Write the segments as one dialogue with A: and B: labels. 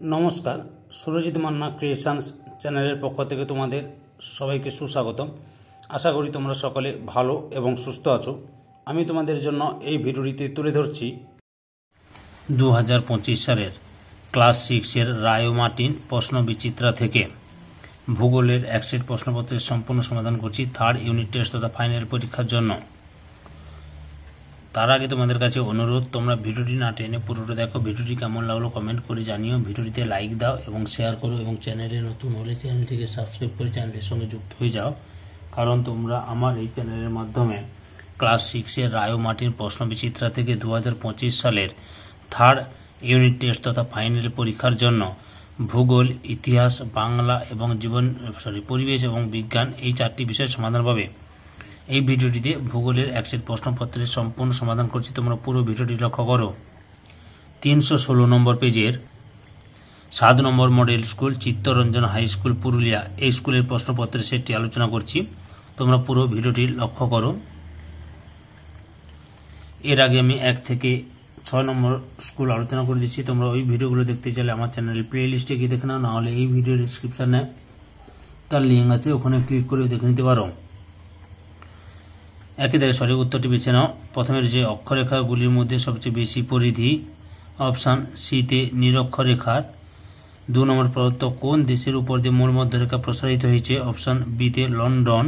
A: নমস্কার, সুরজিৎ মান্না ক্রিয়েশনস চ্যানেলের পক্ষ থেকে তোমাদের সবাইকে সুস্বাগতম। আশা করি তোমরা সকলে ভালো এবং সুস্থ আছো। আমি তোমাদের জন্য এই ভিডিওটিতে তুলে ধরছি 2025 সালের ক্লাস 6-এর রায় ও মার্টিন প্রশ্ন বিচিত্রা থেকে ভূগোলের এক সেট প্রশ্নপত্রের সম্পূর্ণ সমাধান করছি থার্ড ইউনিট টেস্ট তথা ফাইনাল পরীক্ষার জন্য। তার আগে তোমাদের কাছে অনুরোধ, তোমরা ভিডিওটি না টেনে পুরোটা দেখো। ভিডিওটি কেমন লাগলো কমেন্ট করে জানিও, ভিডিওটিতে লাইক দাও এবং শেয়ার করো, এবং চ্যানেলে নতুন হলে চ্যানেলটিকে সাবস্ক্রাইব করে চ্যানেলের সঙ্গে যুক্ত হয়ে যাও, কারণ তোমরা আমার এই চ্যানেলের মাধ্যমে ক্লাস 6-এর রায় ও মার্টিন প্রশ্ন বিচিত্রা থেকে 2025 সালের থার্ড ইউনিট টেস্ট তথা ফাইনাল পরীক্ষার জন্য ভূগোল, ইতিহাস, বাংলা এবং পরিবেশ এবং বিজ্ঞান এই 4টি বিষয় সমাধান পাবে। এই ভিডিওটিতে ভূগোলের এক সেট প্রশ্নপত্রের সম্পূর্ণ সমাধান করছি, তোমরা পুরো ভিডিওটি লক্ষ্য করো। 316 নম্বর পেজের 7 নম্বর model school Chittaranjan high school Purulia, এই স্কুলের প্রশ্নপত্রের সেটটি আলোচনা করছি, তোমরা পুরো ভিডিওটি লক্ষ্য করো। এর আগে আমি 1 থেকে 6 নম্বর স্কুল আলোচনা করে দিচ্ছি, তোমরা ওই ভিডিওগুলো দেখতে চাইলে আমার চ্যানেলের প্লে লিস্টে গিয়ে দেখে নাও, নাহলে এই ভিডিওর ডিসক্রিপশানে তার লিঙ্ক আছে, ওখানে ক্লিক করে দেখে নিতে পারো। একই থেকে সঠিক উত্তরটি বেছে নাও। প্রথমের যে অক্ষরেখাগুলির মধ্যে সবচেয়ে বেশি পরিধি, অপশান সিতে নিরক্ষরেখার। 2 নম্বর প্রদত্ত কোন দেশের উপর দিয়ে মূল মধ্যরেখা প্রসারিত হয়েছে, অপশান বিতে লন্ডন।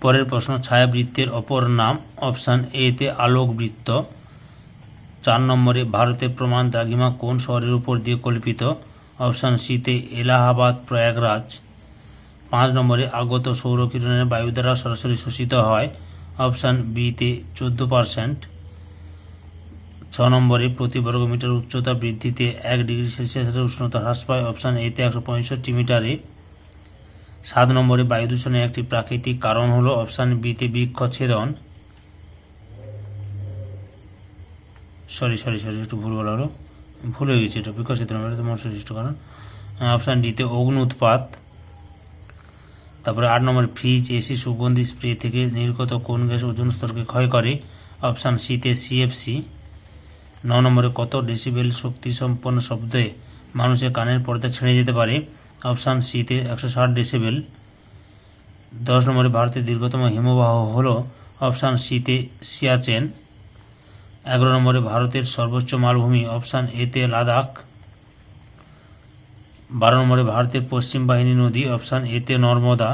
A: পরের প্রশ্ন, ছায়াবৃত্তের অপর নাম, অপশান এতে আলোক বৃত্ত। 4 নম্বরে ভারতের প্রমাণ দ্রাঘিমা কোন শহরের উপর দিয়ে কল্পিত, অপশান সিতে এলাহাবাদ প্রয়াগরাজ। 5 নম্বরে আগত সৌরকিরণের বায়ু দ্বারা সরাসরি শোষিত হয়, অপশান বিতে 14%। 6 নম্বরে প্রতি বর্গমিটার উচ্চতা বৃদ্ধিতে 1 ডিগ্রি সেলসিয়াসের উষ্ণতা হ্রাস পায়, অপশান এতে 165 মিটারে। 7 নম্বরে বায়ু দূষণের একটি প্রাকৃতিক কারণ হল, অপশান বিতে বৃক্ষচ্ছেদন। একটু ভুল বলা হলো, ভুল হয়ে গেছে, এটা বৃক্ষচ্ছেদন মনুষ্য সৃষ্ট কারণ। অপশান ডিতে অগ্নি উৎপাত। তারপরে 8 নম্বরে ফ্রিজ, এসি, সুগন্ধি স্প্রে থেকে নির্গত কোন গ্যাস ওজোন স্তরকে ক্ষয় করে, অপশান সিতে সিএফসি। 9 নম্বরে কত ডেসিবেল শক্তি সম্পন্ন শব্দে মানুষের কানের পর্দা ছেড়ে যেতে পারে, অপশান সিতে 160 ডেসিবেল। 10 নম্বরে ভারতের দীর্ঘতম হিমবাহ হল, অপশান সিতে সিয়াচেন। 11 নম্বরে ভারতের সর্বোচ্চ মালভূমি, অপশান এতে লাদাখ। 12 নম্বরে ভারতের পশ্চিম বাহিনী নদী, অপশান এতে নর্মদা।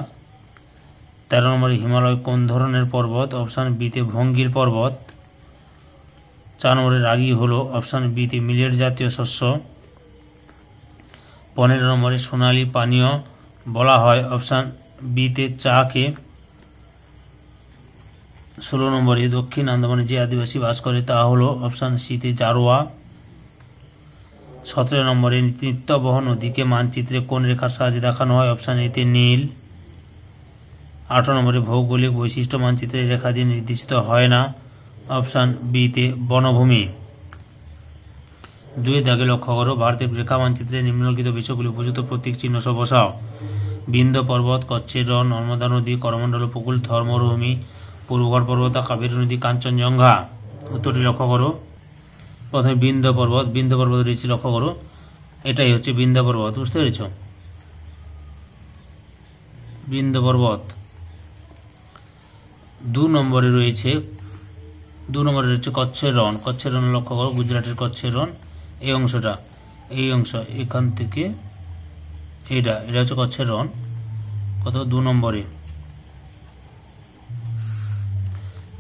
A: 13 নম্বরে হিমালয় কোন ধরনের পর্বত, অপশান বিতে ভঙ্গির পর্বত। 4 নম্বরে রাগি হল, অপশান বিতে মিলেট জাতীয় শস্য। 15 নম্বরে সোনালী পানীয় বলা হয়, অপশান বিতে চাকে। 16 নম্বরে দক্ষিণ আন্দামানে যে আদিবাসী বাস করে তা হল, অপশান সিতে জারোয়া। 17 নম্বরে নিত্যবহ নদীকে মানচিত্রে কোন রেখার সাহায্যে দেখানো হয়, অপশান এতে নীল। 18 নম্বরে ভৌগোলিক বৈশিষ্ট্য মানচিত্রে রেখা দিয়ে নির্দেশিত হয় না, অপশান বিতে বনভূমি। 2 দাগে লক্ষ্য করো, ভারতের রেখা মানচিত্রে নিম্নলিখিত বিষয়গুলি উপযুক্ত প্রতীক চিহ্ন সহ বসাও। বিন্ধ্য পর্বত, কচ্ছের রণ, নর্মদা নদী, করমণ্ডল উপকূল, থর মরুভূমি, পূর্বঘাট পর্বত, কাবেরী নদী, কাঞ্চনজঙ্ঘা। উত্তরটি লক্ষ্য করো। প্রথমে বিন্ধ্য পর্বত, বিন্ধ্য পর্বত রয়েছে, লক্ষ্য করো, এটাই হচ্ছে বিন্ধ্য পর্বত, বুঝতে পেরেছ? বিন্ধ্য পর্বত। 2 নম্বরে রয়েছে কচ্ছের রণ, কচ্ছের রণ লক্ষ্য করো, গুজরাটের কচ্ছের রণ, এই অংশটা, এই অংশ এখান থেকে এটা হচ্ছে কচ্ছের রণ, কত 2 নম্বরে।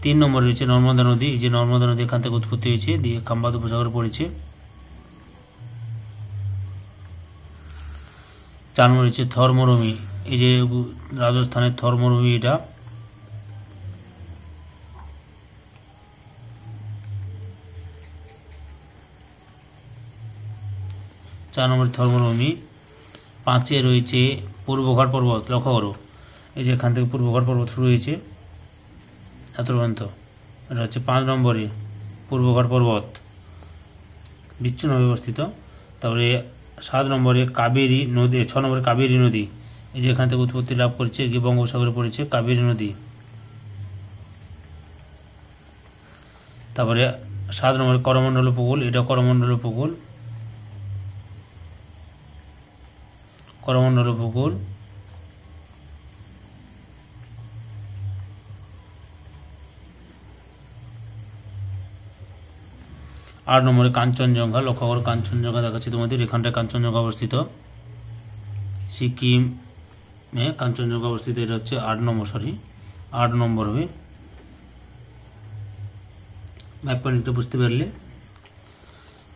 A: 3 নম্বরে রয়েছে নর্মদা নদী, এই যে নর্মদা নদী এখান থেকে উৎপত্তি হয়েছে, দিয়ে খাম্বাদ উপসাগরে পড়েছে। 4 নম্বরে রয়েছে থর মরুভূমি, এই যে রাজস্থানের থর মরুভূমি, এটা। 4 নম্বরে থর মরুভূমি। 5-এ রয়েছে পূর্বঘাট পর্বত, লক্ষ্য করো, এই যে এখান থেকে পূর্বঘাট পর্বত শুরু হয়েছে এত পর্যন্ত, এটা হচ্ছে 5 নম্বরে পূর্বঘাট পর্বত, বিচ্ছিন্নভাবে অবস্থিত। তারপরে 7 নম্বরে কাবেরী নদী, 6 নম্বরে কাবেরী নদী, এই যে এখান থেকে উৎপত্তি লাভ করেছে, গিয়ে বঙ্গোপসাগরে পড়েছে কাবেরী নদী। তারপরে 7 নম্বরে করমণ্ডল উপকূল, এটা করমণ্ডল উপকূল। করমণ্ডল উপকূল। 8 নম্বরে কাঞ্চনজঙ্ঘা। লক্ষ্য করো কাঞ্চনজঙ্ঘা দেখাচ্ছি তোমাদের, এখানটায় কাঞ্চনজঙ্ঘা অবস্থিত, সিকিমে কাঞ্চনজঙ্ঘা অবস্থিত। এটা হচ্ছে 8 নম্বর হবে। ম্যাপ পয়েন্টটা বুঝতে পারলে।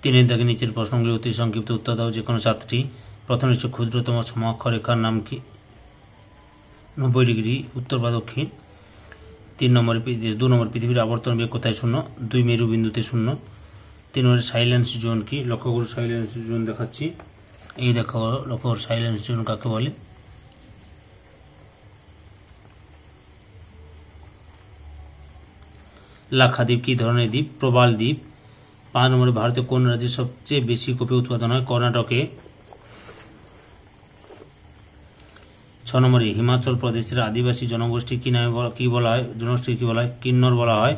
A: 3 দাগে নিচের প্রশ্নগুলি অতি সংক্ষিপ্ত উত্তর দাও, যে কোনো 7টি। প্রথম হচ্ছে ক্ষুদ্রতম সমঅক্ষরেখার নাম কি? 90 ডিগ্রি উত্তর বা দক্ষিণ। 2 নম্বর পৃথিবীর আবর্তন বেগ কোথায় শূন্য? 2 মেরু বিন্দুতে শূন্য। 3 নম্বরের সাইলেন্স জোন কি? লক্ষ্য করো সাইলেন্স জোন দেখাচ্ছি, এই দেখো, লক্ষ্য করো সাইলেন্স জোন কাকে বলে। লাক্ষাদ্বীপ কি ধরনের দ্বীপ? প্রবাল দ্বীপ। 5 নম্বরে ভারতের কোন রাজ্যে সবচেয়ে বেশি কফি উৎপাদন হয়? কর্ণাটকে। 6 নম্বরে হিমাচল প্রদেশের আদিবাসী জনগোষ্ঠী কি নামে কি বলা হয়? কিন্নর বলা হয়।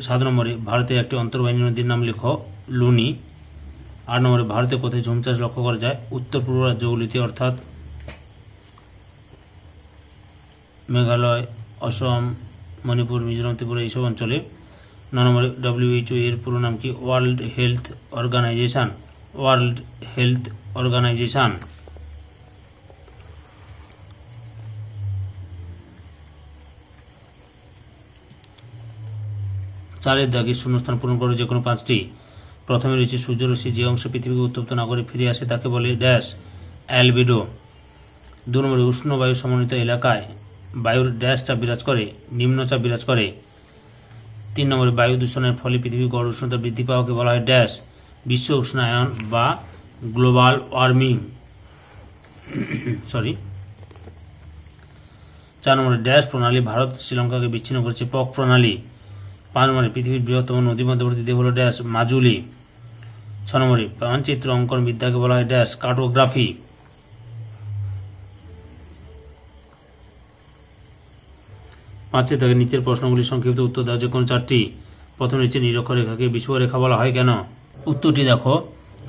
A: 7 নম্বরে ভারতের একটি অন্তর্বাহিনী নদীর নাম লেখো, লুনি। 8 নম্বরে ভারতে কোথায় ঝুম চাষ লক্ষ্য করা যায়? উত্তর পূর্ব রাজ্যগুলিতে, অর্থাৎ মেঘালয়, অসম, মণিপুর, মিজোরাম, ত্রিপুরা এইসব অঞ্চলে। 9 নম্বরে WHO এর পুরো নাম কি? World health organisation. 4 দাগে শূন্যস্থান পূরণ করো যে কোনো 5টি। প্রথমে রয়েছে সূর্যরশ্মি যে অংশ পৃথিবীকে উত্তপ্ত না করে ফিরে আসে তাকে বলে ড্যাশ, অ্যালবেডো। 2 নম্বরে উষ্ণ বায়ু সমন্বিত এলাকায় বায়ুর ড্যাশ চাপ বিরাজ করে? নিম্নচাপ বিরাজ করে। 3 নম্বরে বায়ু দূষণের ফলে পৃথিবীর গড় উষ্ণতা বৃদ্ধি পাওয়াকে বলা হয় ড্যাশ, বিশ্ব উষ্ণায়ন বা গ্লোবাল ওয়ার্মিং। 4 নম্বরে ড্যাশ প্রণালী ভারত শ্রীলঙ্কাকে বিচ্ছিন্ন করেছে? পক প্রণালী। 5 নম্বরে পৃথিবীর বৃহত্তম নদী মধ্যবর্তী দ্বীপ হল ড্যাশ, মাজুলি। 6 নম্বরে মানচিত্র অঙ্কন বিদ্যাকে বলা হয় ড্যাশ, কার্টোগ্রাফি। 5 দাগে নিচের প্রশ্নগুলি সংক্ষিপ্ত উত্তর দাও যে কোনো 4টি। প্রথম হচ্ছে নিরক্ষরেখাকে বিষুবরেখা বলা হয় কেন? উত্তরটি দেখো,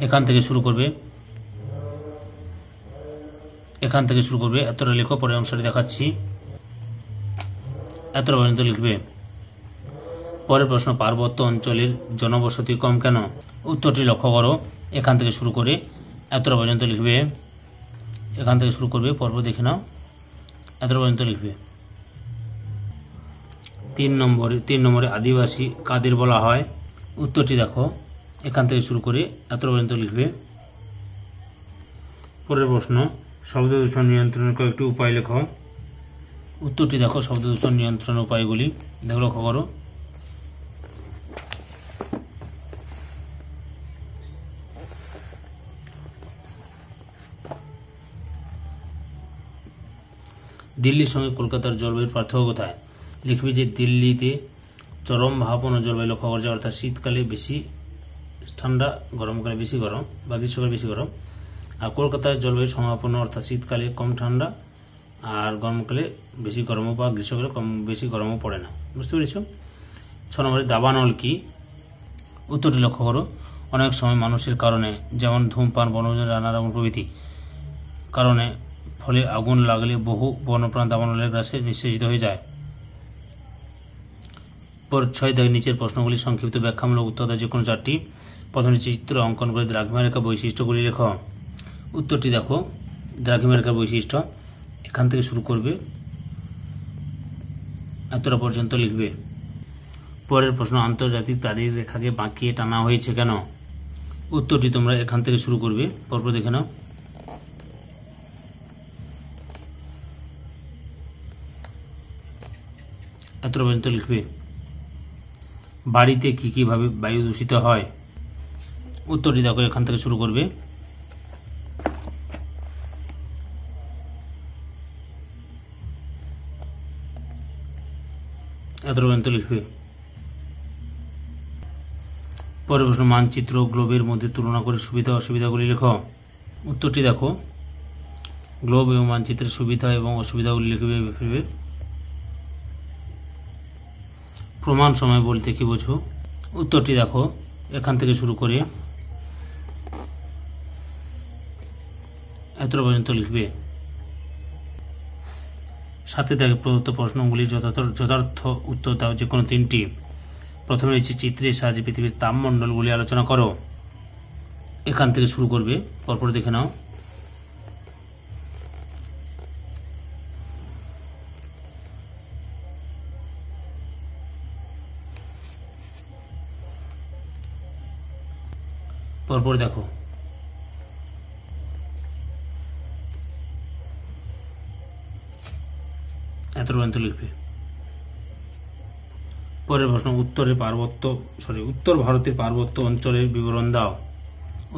A: এখান থেকে শুরু করবে, এতটা লেখো, পরে অংশটি দেখাচ্ছি, এতটা পর্যন্ত লিখবে। পরের প্রশ্ন, পার্বত্য অঞ্চলের জনবসতি কম কেন? উত্তরটি লক্ষ্য করো, এখান থেকে শুরু করে এতটা পর্যন্ত লিখবে, পর্ব দেখে নাও, এতটা পর্যন্ত লিখবে। 3 নম্বরে আদিবাসী কাদের বলা হয়? উত্তরটি দেখো, এখান থেকে শুরু করে এতটা পর্যন্ত লিখবে। পরের প্রশ্ন, শব্দ দূষণ নিয়ন্ত্রণের কয়েকটি উপায় লেখো। উত্তরটি দেখো, শব্দ দূষণ নিয়ন্ত্রণের উপায়গুলি দেখো, লক্ষ্য করো। দিল্লির সঙ্গে কলকাতার জলবায়ুর পার্থক্য কোথায়? লিখবে যে দিল্লিতে চরম ভাবাপন্ন জলবায়ু লক্ষ্য করা যায়, অর্থাৎ শীতকালে বেশি ঠান্ডা, গরমকালে বেশি গরম বা গ্রীষ্মকালে বেশি গরম। আর কলকাতার জলবায়ু সমাপন্ন, অর্থাৎ শীতকালে কম ঠান্ডা আর গরমকালে বেশি গরমও বা গ্রীষ্মকালে বেশি গরমও পড়ে না। বুঝতে পেরেছ? 6 নম্বরে দাবানল কি? উত্তরটি লক্ষ্য করো, অনেক সময় মানুষের কারণে, যেমন ধূমপান, বনভোজন, রান্নার আগুন প্রভৃতি কারণে, ফলে আগুন লাগলে বহু বন্যপ্রাণ দাবানলের গ্রাসে নিঃশেষিত হয়ে যায়। 6 দাগের নিচের প্রশ্নগুলি সংক্ষিপ্ত ব্যাখ্যামূলক উত্তর দাও যে কোনো 4টি। প্রথমে চিত্র অঙ্কন করে দ্রাঘিমারেখার বৈশিষ্ট্যগুলি লেখো। উত্তরটি দেখো, দ্রাঘিমারেখার বৈশিষ্ট্য, এখান থেকে শুরু করবে, এতটা পর্যন্ত লিখবে। পরের প্রশ্ন, আন্তর্জাতিক তারিখ রেখাকে বাঁকিয়ে টানা হয়েছে কেন? উত্তরটি তোমরা এখান থেকে শুরু করবে, পরপর দেখে নাও, এতটা পর্যন্ত লিখবে। বাড়িতে কি কিভাবে বায়ু দূষিত হয়? উত্তরটি দেখো, এখান থেকে শুরু করবে, এতটা পর্যন্ত লিখবে। পরের প্রশ্ন, মানচিত্র গ্লোবের মধ্যে তুলনা করে সুবিধা অসুবিধাগুলি লেখো। উত্তরটি দেখো, গ্লোব এবং মানচিত্রের সুবিধা এবং অসুবিধাগুলি লিখবে। প্রমাণ সময় বলতে কি বোঝো? উত্তরটি দেখো, এখান থেকে শুরু করে এতটা পর্যন্ত লিখবে। 7 থেকে প্রদত্ত প্রশ্নগুলির যথার্থ উত্তর দাও যে কোনো 3টি। প্রথমে রয়েছে চিত্রের সাহায্যে পৃথিবীর তাপমণ্ডলগুলি আলোচনা করো। এখান থেকে শুরু করবে, পরপর দেখে নাও। পরপর দেখো। এত পর্যন্ত লিখবে। পরের প্রশ্ন, উত্তর ভারতের পার্বত্য অঞ্চলের বিবরণ দাও।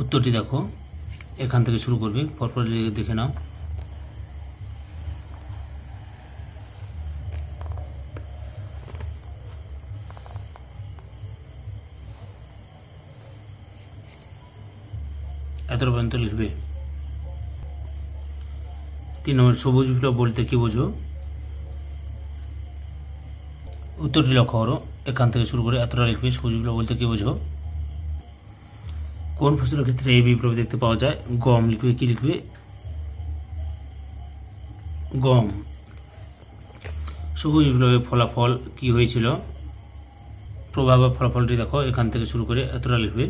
A: উত্তরটি দেখো, এখান থেকে শুরু করবে, পরপর দেখে নাও। এত পর্যন্ত লিখবে। 3 নম্বর, সবুজ বিপ্লব বলতে কি বোঝো? উত্তরটি লক্ষ্য করো, এখান থেকে শুরু করে এতটা লিখবে। সবুজ বিপ্লব বলতে কি বোঝো? কোন ফসলের ক্ষেত্রে এই বিপ্লব দেখতে পাওয়া যায়? গম লিখবে। কি লিখবে? গম। সবুজ বিপ্লবের ফলাফল কি হয়েছিল? প্রভাব বা ফলাফলটি দেখো, এখান থেকে শুরু করে এতটা লিখবে।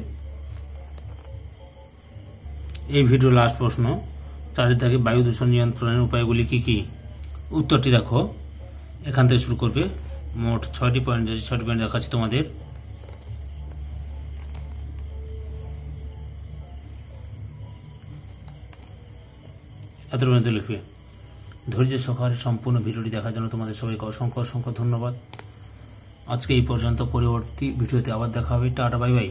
A: এই ভিডিও লাস্ট প্রশ্ন, 4 থেকে বায়ু দূষণ নিয়ন্ত্রণের উপায়গুলি কি কি? উত্তরটি দেখো, এখান থেকে শুরু করবে। মোট 6টি পয়েন্ট দেখাচ্ছি তোমাদের। এত পর্যন্ত লিখবে। ধৈর্য সহকারে সম্পূর্ণ ভিডিওটি দেখার জন্য তোমাদের সবাইকে অসংখ্য ধন্যবাদ। আজকে এই পর্যন্ত, পরবর্তী ভিডিওতে আবার দেখা হবে। Tata, bye bye.